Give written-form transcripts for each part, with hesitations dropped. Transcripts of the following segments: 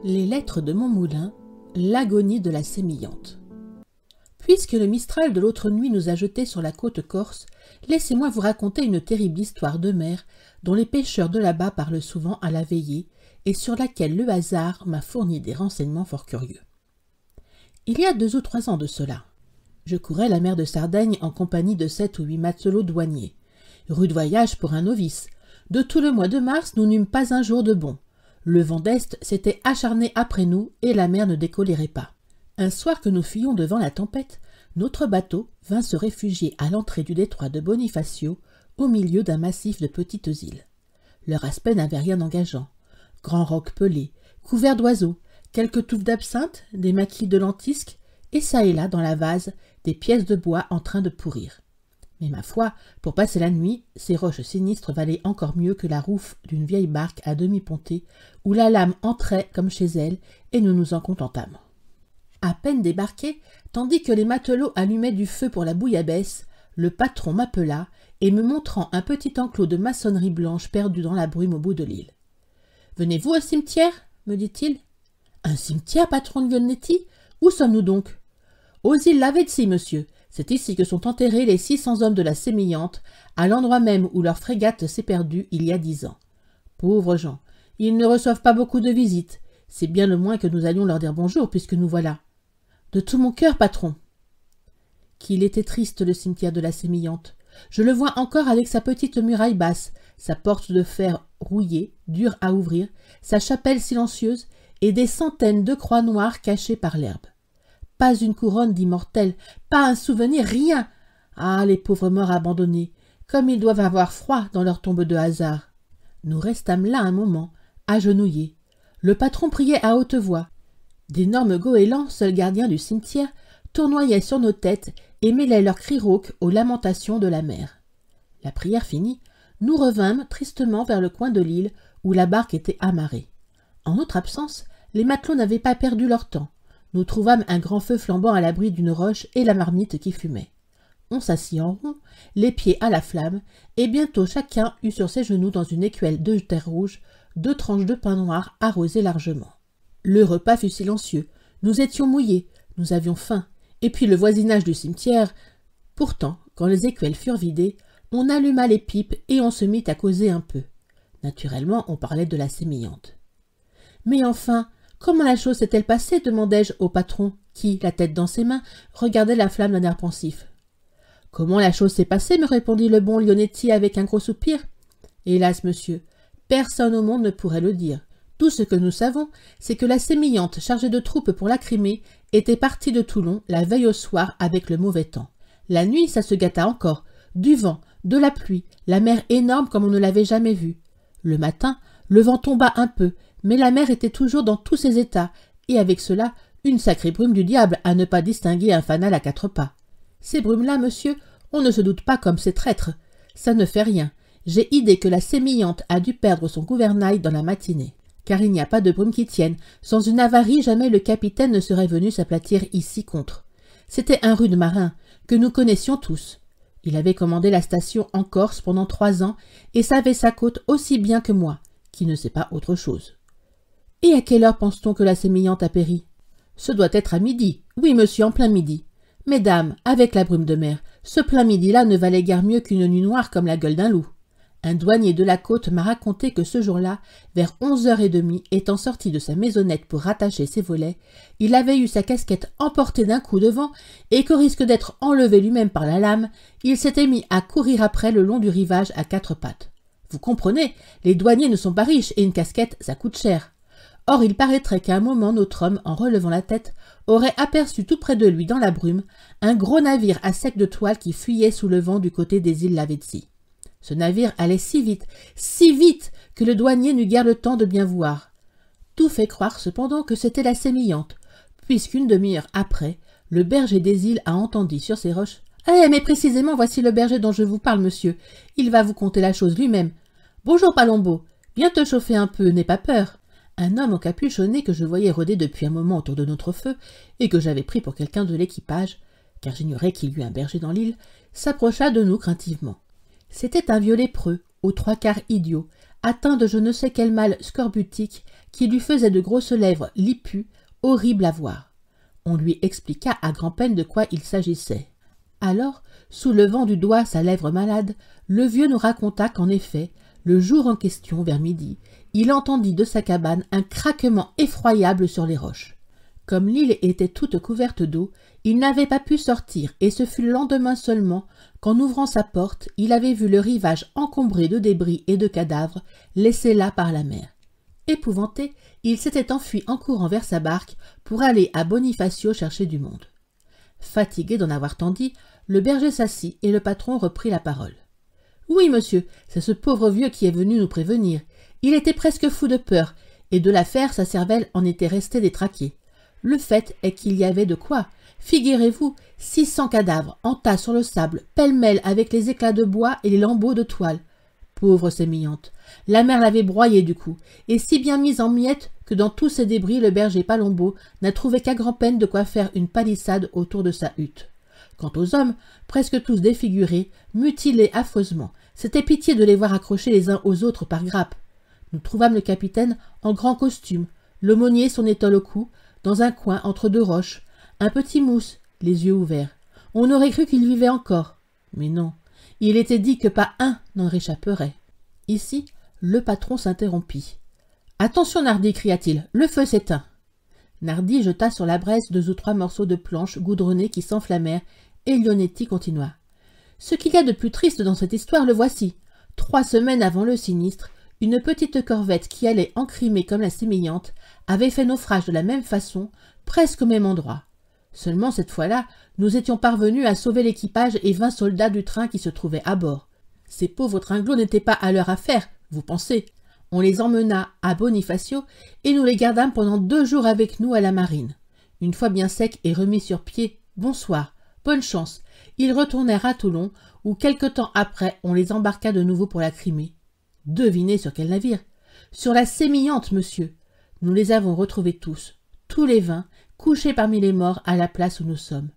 Les lettres de mon moulin, l'agonie de la sémillante. Puisque le Mistral de l'autre nuit nous a jetés sur la côte corse, laissez-moi vous raconter une terrible histoire de mer dont les pêcheurs de là-bas parlent souvent à la veillée et sur laquelle le hasard m'a fourni des renseignements fort curieux. Il y a 2 ou 3 ans de cela, je courais la mer de Sardaigne en compagnie de 7 ou 8 matelots douaniers. Rude voyage pour un novice. De tout le mois de mars, nous n'eûmes pas un jour de bon. Le vent d'est s'était acharné après nous et la mer ne décolérait pas. Un soir que nous fuyions devant la tempête, notre bateau vint se réfugier à l'entrée du détroit de Bonifacio, au milieu d'un massif de petites îles. Leur aspect n'avait rien d'engageant. Grands rocs pelés, couverts d'oiseaux, quelques touffes d'absinthe, des maquis de lentisques, et çà et là dans la vase, des pièces de bois en train de pourrir. Mais ma foi, pour passer la nuit, ces roches sinistres valaient encore mieux que la rouffe d'une vieille barque à demi pontée, où la lame entrait comme chez elle, et nous nous en contentâmes. À peine débarqué, tandis que les matelots allumaient du feu pour la bouillabaisse, le patron m'appela, et me montrant un petit enclos de maçonnerie blanche perdu dans la brume au bout de l'île. « Venez-vous au cimetière ?» me dit-il. « Un cimetière, patron de Vionnetti? Où sommes-nous donc ?»« Aux îles Lavezzi, monsieur. C'est ici que sont enterrés les 600 hommes de la Sémillante, à l'endroit même où leur frégate s'est perdue il y a 10 ans. Pauvres gens, ils ne reçoivent pas beaucoup de visites. C'est bien le moins que nous allions leur dire bonjour, puisque nous voilà. De tout mon cœur, patron. » Qu'il était triste, le cimetière de la Sémillante. Je le vois encore avec sa petite muraille basse, sa porte de fer rouillée, dure à ouvrir, sa chapelle silencieuse et des centaines de croix noires cachées par l'herbe. Pas une couronne d'immortels, pas un souvenir, rien. Ah, les pauvres morts abandonnés, comme ils doivent avoir froid dans leur tombe de hasard. Nous restâmes là un moment, agenouillés. Le patron priait à haute voix. D'énormes goélands, seuls gardiens du cimetière, tournoyaient sur nos têtes et mêlaient leurs cris rauques aux lamentations de la mer. La prière finie, nous revînmes tristement vers le coin de l'île où la barque était amarrée. En notre absence, les matelots n'avaient pas perdu leur temps. Nous trouvâmes un grand feu flambant à l'abri d'une roche et la marmite qui fumait. On s'assit en rond, les pieds à la flamme, et bientôt chacun eut sur ses genoux dans une écuelle de terre rouge 2 tranches de pain noir arrosées largement. Le repas fut silencieux, nous étions mouillés, nous avions faim, et puis le voisinage du cimetière. Pourtant, quand les écuelles furent vidées, on alluma les pipes et on se mit à causer un peu. Naturellement, on parlait de la sémillante. « Mais enfin, comment la chose s'est-elle passée ?» demandai-je au patron, qui, la tête dans ses mains, regardait la flamme d'un air pensif. « Comment la chose s'est passée ?» me répondit le bon Lionetti avec un gros soupir. « Hélas, monsieur, personne au monde ne pourrait le dire. Tout ce que nous savons, c'est que la sémillante chargée de troupes pour la Crimée était partie de Toulon la veille au soir avec le mauvais temps. La nuit, ça se gâta encore. Du vent, de la pluie, la mer énorme comme on ne l'avait jamais vue. Le matin, le vent tomba un peu, mais la mer était toujours dans tous ses états, et avec cela, une sacrée brume du diable à ne pas distinguer un fanal à 4 pas. Ces brumes-là, monsieur, on ne se doute pas comme c'est traître. Ça ne fait rien. J'ai idée que la sémillante a dû perdre son gouvernail dans la matinée. Car il n'y a pas de brume qui tienne. Sans une avarie, jamais le capitaine ne serait venu s'aplatir ici contre. C'était un rude marin, que nous connaissions tous. Il avait commandé la station en Corse pendant 3 ans et savait sa côte aussi bien que moi, qui ne sait pas autre chose. Et à quelle heure pense-t-on que la sémillante a péri? Ce doit être à midi. Oui, monsieur, en plein midi. Mesdames, avec la brume de mer, ce plein midi-là ne valait guère mieux qu'une nuit noire comme la gueule d'un loup. Un douanier de la côte m'a raconté que ce jour-là, vers 11h30, étant sorti de sa maisonnette pour rattacher ses volets, il avait eu sa casquette emportée d'un coup de vent et qu'au risque d'être enlevé lui-même par la lame, il s'était mis à courir après le long du rivage à 4 pattes. Vous comprenez, les douaniers ne sont pas riches et une casquette, ça coûte cher. Or, il paraîtrait qu'à un moment, notre homme, en relevant la tête, aurait aperçu tout près de lui, dans la brume, un gros navire à sec de toile qui fuyait sous le vent du côté des îles Lavezzi. Ce navire allait si vite, que le douanier n'eut guère le temps de bien voir. Tout fait croire cependant que c'était la sémillante, puisqu'une demi-heure après, le berger des îles a entendu sur ces roches « Eh, mais précisément, voici le berger dont je vous parle, monsieur. Il va vous conter la chose lui-même. Bonjour, Palombo. Viens te chauffer un peu, n'aie pas peur. » Un homme encapuchonné que je voyais rôder depuis un moment autour de notre feu et que j'avais pris pour quelqu'un de l'équipage, car j'ignorais qu'il y eût un berger dans l'île, s'approcha de nous craintivement. C'était un vieux lépreux, aux 3/4 idiot, atteint de je ne sais quel mal scorbutique qui lui faisait de grosses lèvres lippues, horribles à voir. On lui expliqua à grand-peine de quoi il s'agissait. Alors, soulevant du doigt sa lèvre malade, le vieux nous raconta qu'en effet, le jour en question, vers midi, il entendit de sa cabane un craquement effroyable sur les roches. Comme l'île était toute couverte d'eau, il n'avait pas pu sortir, et ce fut le lendemain seulement qu'en ouvrant sa porte, il avait vu le rivage encombré de débris et de cadavres laissés là par la mer. Épouvanté, il s'était enfui en courant vers sa barque pour aller à Bonifacio chercher du monde. Fatigué d'en avoir tant dit, le berger s'assit et le patron reprit la parole. « Oui, monsieur, c'est ce pauvre vieux qui est venu nous prévenir. Il était presque fou de peur, et de l'affaire sa cervelle en était restée détraquée. Le fait est qu'il y avait de quoi. Figurez-vous, 600 cadavres, en tas sur le sable, pêle-mêle avec les éclats de bois et les lambeaux de toile. Pauvre sémillante, la mer l'avait broyée du coup, et si bien mise en miettes que dans tous ces débris le berger Palombo n'a trouvé qu'à grand-peine de quoi faire une palissade autour de sa hutte. Quant aux hommes, presque tous défigurés, mutilés affreusement, c'était pitié de les voir accrochés les uns aux autres par grappes. Nous trouvâmes le capitaine en grand costume, l'aumônier son étole au cou, dans un coin entre deux roches, un petit mousse, les yeux ouverts. On aurait cru qu'il vivait encore. Mais non, il était dit que pas un n'en réchapperait. Ici, le patron s'interrompit. « Attention, Nardi !» cria-t-il, « le feu s'éteint !» Nardi jeta sur la braise 2 ou 3 morceaux de planche goudronnés qui s'enflammèrent, et Lionetti continua. « Ce qu'il y a de plus triste dans cette histoire, le voici. 3 semaines avant le sinistre, une petite corvette qui allait encrimer comme la sémillante avait fait naufrage de la même façon, presque au même endroit. Seulement cette fois-là, nous étions parvenus à sauver l'équipage et 20 soldats du train qui se trouvaient à bord. Ces pauvres tringlots n'étaient pas à leur affaire, vous pensez. On les emmena à Bonifacio et nous les gardâmes pendant 2 jours avec nous à la marine. Une fois bien secs et remis sur pied, bonsoir, bonne chance. Ils retournèrent à Toulon, où quelque temps après on les embarqua de nouveau pour la Crimée. Devinez sur quel navire? Sur la Sémillante, monsieur. Nous les avons retrouvés tous les 20, couchés parmi les morts à la place où nous sommes.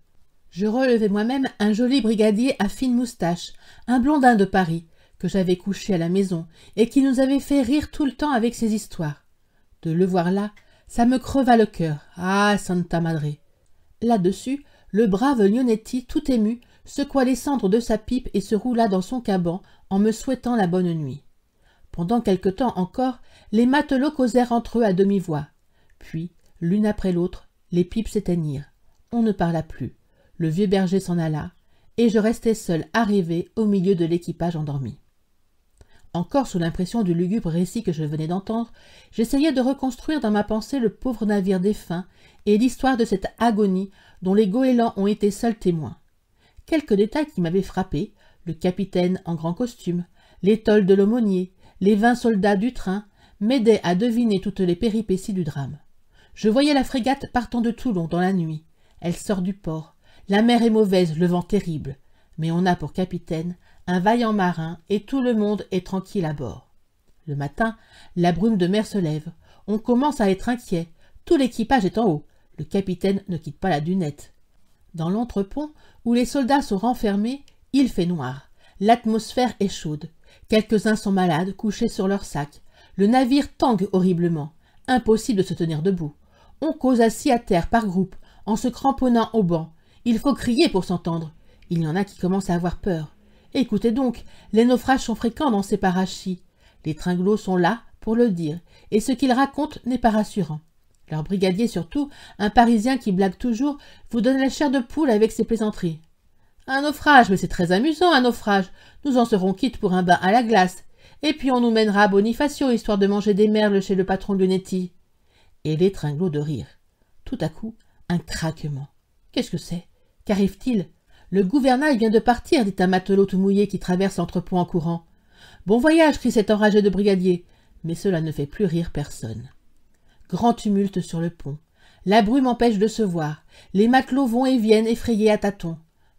Je relevai moi-même un joli brigadier à fine moustache, un blondin de Paris, que j'avais couché à la maison, et qui nous avait fait rire tout le temps avec ses histoires. De le voir là, ça me creva le cœur. Ah, Santa Madre! Là-dessus, le brave Lionetti, tout ému, secoua les cendres de sa pipe et se roula dans son caban en me souhaitant la bonne nuit. Pendant quelque temps encore, les matelots causèrent entre eux à demi-voix. Puis, l'une après l'autre, les pipes s'éteignirent. On ne parla plus. Le vieux berger s'en alla, et je restai seul à rêver au milieu de l'équipage endormi. Encore sous l'impression du lugubre récit que je venais d'entendre, j'essayais de reconstruire dans ma pensée le pauvre navire défunt et l'histoire de cette agonie dont les goélands ont été seuls témoins. Quelques détails qui m'avaient frappé, le capitaine en grand costume, l'étole de l'aumônier, les 20 soldats du train, m'aidaient à deviner toutes les péripéties du drame. Je voyais la frégate partant de Toulon dans la nuit. Elle sort du port. La mer est mauvaise, le vent terrible. Mais on a pour capitaine un vaillant marin et tout le monde est tranquille à bord. Le matin, la brume de mer se lève. On commence à être inquiet. Tout l'équipage est en haut. Le capitaine ne quitte pas la dunette. Dans l'entrepont, où les soldats sont renfermés, il fait noir. L'atmosphère est chaude. Quelques-uns sont malades, couchés sur leurs sacs. Le navire tangue horriblement. Impossible de se tenir debout. On cause assis à terre par groupe, en se cramponnant au banc. Il faut crier pour s'entendre. Il y en a qui commencent à avoir peur. Écoutez donc, les naufrages sont fréquents dans ces parachis. Les tringlots sont là pour le dire, et ce qu'ils racontent n'est pas rassurant. Leur brigadier surtout, un Parisien qui blague toujours, vous donne la chair de poule avec ses plaisanteries. Un naufrage, mais c'est très amusant, un naufrage. Nous en serons quittes pour un bain à la glace. Et puis on nous mènera à Bonifacio, histoire de manger des merles chez le patron Lionetti. Et les tringlots de rire. Tout à coup, un craquement. Qu'est-ce que c'est? Qu'arrive-t-il? Le gouvernail vient de partir, dit un matelot tout mouillé qui traverse l'entrepont en courant. Bon voyage, crie cet enragé de brigadier. Mais cela ne fait plus rire personne. Grand tumulte sur le pont. La brume empêche de se voir. Les matelots vont et viennent effrayés à tâtons.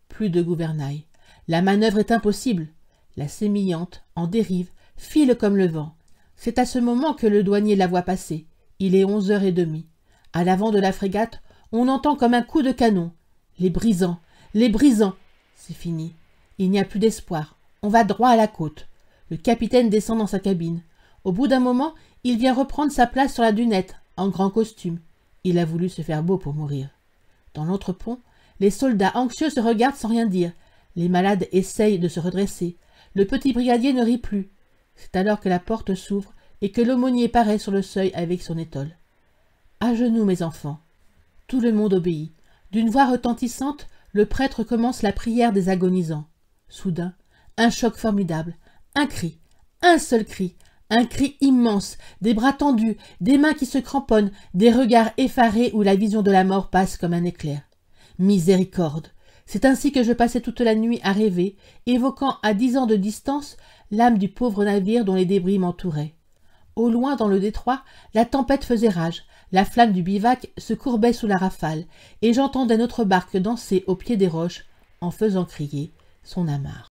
Plus de gouvernail. La manœuvre est impossible. La sémillante, en dérive, file comme le vent. C'est à ce moment que le douanier la voit passer. Il est 11h30. À l'avant de la frégate, on entend comme un coup de canon. Les brisants, les brisants. C'est fini. Il n'y a plus d'espoir. On va droit à la côte. Le capitaine descend dans sa cabine. Au bout d'un moment, il vient reprendre sa place sur la dunette, en grand costume. Il a voulu se faire beau pour mourir. Dans l'autre pont, les soldats anxieux se regardent sans rien dire. Les malades essayent de se redresser. Le petit brigadier ne rit plus. C'est alors que la porte s'ouvre et que l'aumônier paraît sur le seuil avec son étole. « À genoux, mes enfants !» Tout le monde obéit. D'une voix retentissante, le prêtre commence la prière des agonisants. Soudain, un choc formidable, un cri, un seul cri, un cri immense, des bras tendus, des mains qui se cramponnent, des regards effarés où la vision de la mort passe comme un éclair. Miséricorde! C'est ainsi que je passais toute la nuit à rêver, évoquant à 10 ans de distance l'âme du pauvre navire dont les débris m'entouraient. Au loin dans le détroit, la tempête faisait rage, la flamme du bivac se courbait sous la rafale, et j'entendais notre barque danser au pied des roches en faisant crier son amarre.